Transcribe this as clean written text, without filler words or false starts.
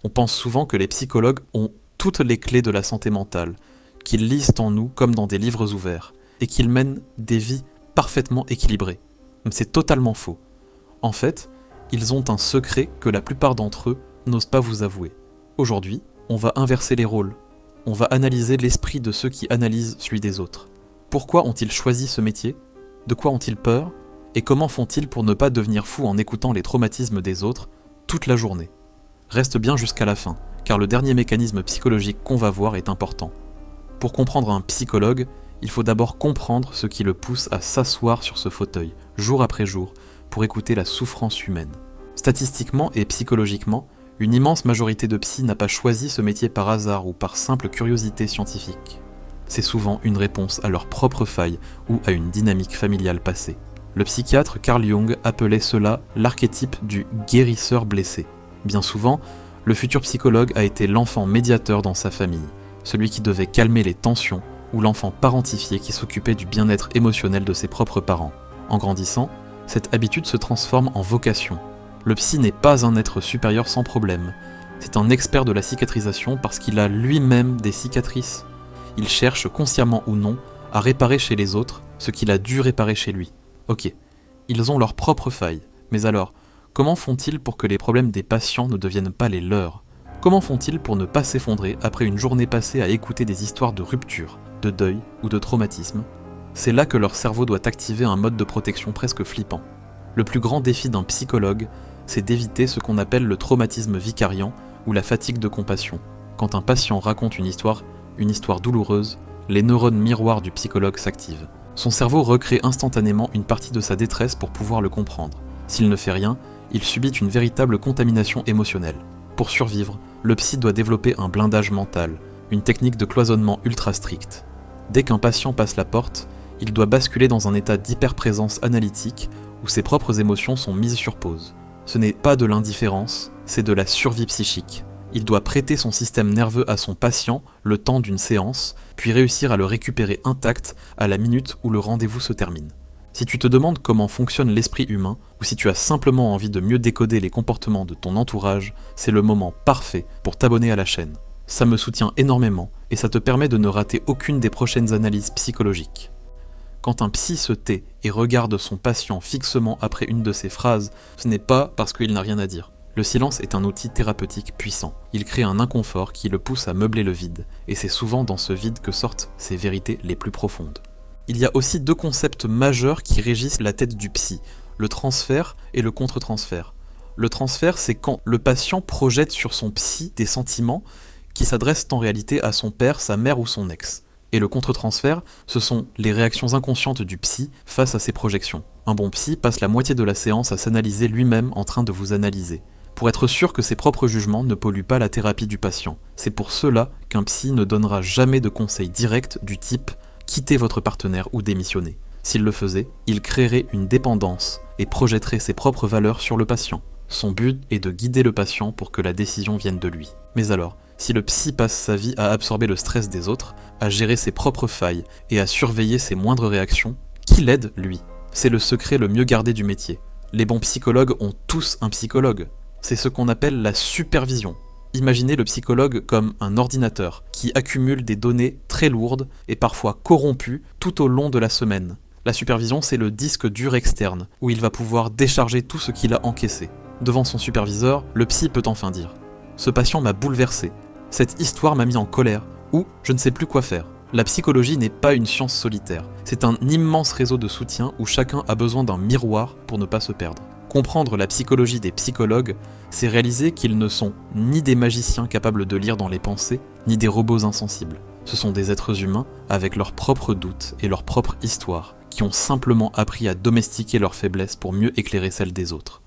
On pense souvent que les psychologues ont toutes les clés de la santé mentale, qu'ils lisent en nous comme dans des livres ouverts, et qu'ils mènent des vies parfaitement équilibrées. Mais c'est totalement faux. En fait, ils ont un secret que la plupart d'entre eux n'osent pas vous avouer. Aujourd'hui, on va inverser les rôles. On va analyser l'esprit de ceux qui analysent celui des autres. Pourquoi ont-ils choisi ce métier ? De quoi ont-ils peur ? Et comment font-ils pour ne pas devenir fous en écoutant les traumatismes des autres toute la journée ? Reste bien jusqu'à la fin, car le dernier mécanisme psychologique qu'on va voir est important. Pour comprendre un psychologue, il faut d'abord comprendre ce qui le pousse à s'asseoir sur ce fauteuil, jour après jour, pour écouter la souffrance humaine. Statistiquement et psychologiquement, une immense majorité de psys n'a pas choisi ce métier par hasard ou par simple curiosité scientifique. C'est souvent une réponse à leurs propres failles ou à une dynamique familiale passée. Le psychiatre Carl Jung appelait cela l'archétype du guérisseur blessé. Bien souvent, le futur psychologue a été l'enfant médiateur dans sa famille, celui qui devait calmer les tensions, ou l'enfant parentifié qui s'occupait du bien-être émotionnel de ses propres parents. En grandissant, cette habitude se transforme en vocation. Le psy n'est pas un être supérieur sans problème. C'est un expert de la cicatrisation parce qu'il a lui-même des cicatrices. Il cherche, consciemment ou non, à réparer chez les autres ce qu'il a dû réparer chez lui. Ok, ils ont leurs propres failles, mais alors, comment font-ils pour que les problèmes des patients ne deviennent pas les leurs ? Comment font-ils pour ne pas s'effondrer après une journée passée à écouter des histoires de rupture, de deuil ou de traumatisme ? C'est là que leur cerveau doit activer un mode de protection presque flippant. Le plus grand défi d'un psychologue, c'est d'éviter ce qu'on appelle le traumatisme vicariant ou la fatigue de compassion. Quand un patient raconte une histoire douloureuse, les neurones miroirs du psychologue s'activent. Son cerveau recrée instantanément une partie de sa détresse pour pouvoir le comprendre. S'il ne fait rien, il subit une véritable contamination émotionnelle. Pour survivre, le psy doit développer un blindage mental, une technique de cloisonnement ultra stricte. Dès qu'un patient passe la porte, il doit basculer dans un état d'hyperprésence analytique où ses propres émotions sont mises sur pause. Ce n'est pas de l'indifférence, c'est de la survie psychique. Il doit prêter son système nerveux à son patient le temps d'une séance, puis réussir à le récupérer intact à la minute où le rendez-vous se termine. Si tu te demandes comment fonctionne l'esprit humain, ou si tu as simplement envie de mieux décoder les comportements de ton entourage, c'est le moment parfait pour t'abonner à la chaîne. Ça me soutient énormément, et ça te permet de ne rater aucune des prochaines analyses psychologiques. Quand un psy se tait et regarde son patient fixement après une de ses phrases, ce n'est pas parce qu'il n'a rien à dire. Le silence est un outil thérapeutique puissant. Il crée un inconfort qui le pousse à meubler le vide, et c'est souvent dans ce vide que sortent ses vérités les plus profondes. Il y a aussi deux concepts majeurs qui régissent la tête du psy, le transfert et le contre-transfert. Le transfert, c'est quand le patient projette sur son psy des sentiments qui s'adressent en réalité à son père, sa mère ou son ex. Et le contre-transfert, ce sont les réactions inconscientes du psy face à ces projections. Un bon psy passe la moitié de la séance à s'analyser lui-même en train de vous analyser, pour être sûr que ses propres jugements ne polluent pas la thérapie du patient. C'est pour cela qu'un psy ne donnera jamais de conseils directs du type « quittez votre partenaire ou démissionnez ». S'il le faisait, il créerait une dépendance et projetterait ses propres valeurs sur le patient. Son but est de guider le patient pour que la décision vienne de lui. Mais alors, si le psy passe sa vie à absorber le stress des autres, à gérer ses propres failles et à surveiller ses moindres réactions, qui l'aide, lui ? C'est le secret le mieux gardé du métier. Les bons psychologues ont tous un psychologue. C'est ce qu'on appelle la supervision. Imaginez le psychologue comme un ordinateur qui accumule des données très lourdes et parfois corrompues tout au long de la semaine. La supervision, c'est le disque dur externe, où il va pouvoir décharger tout ce qu'il a encaissé. Devant son superviseur, le psy peut enfin dire « Ce patient m'a bouleversé, cette histoire m'a mis en colère, ou je ne sais plus quoi faire ». La psychologie n'est pas une science solitaire, c'est un immense réseau de soutien où chacun a besoin d'un miroir pour ne pas se perdre. Comprendre la psychologie des psychologues, c'est réaliser qu'ils ne sont ni des magiciens capables de lire dans les pensées, ni des robots insensibles. Ce sont des êtres humains avec leurs propres doutes et leur propre histoire, qui ont simplement appris à domestiquer leurs faiblesses pour mieux éclairer celles des autres.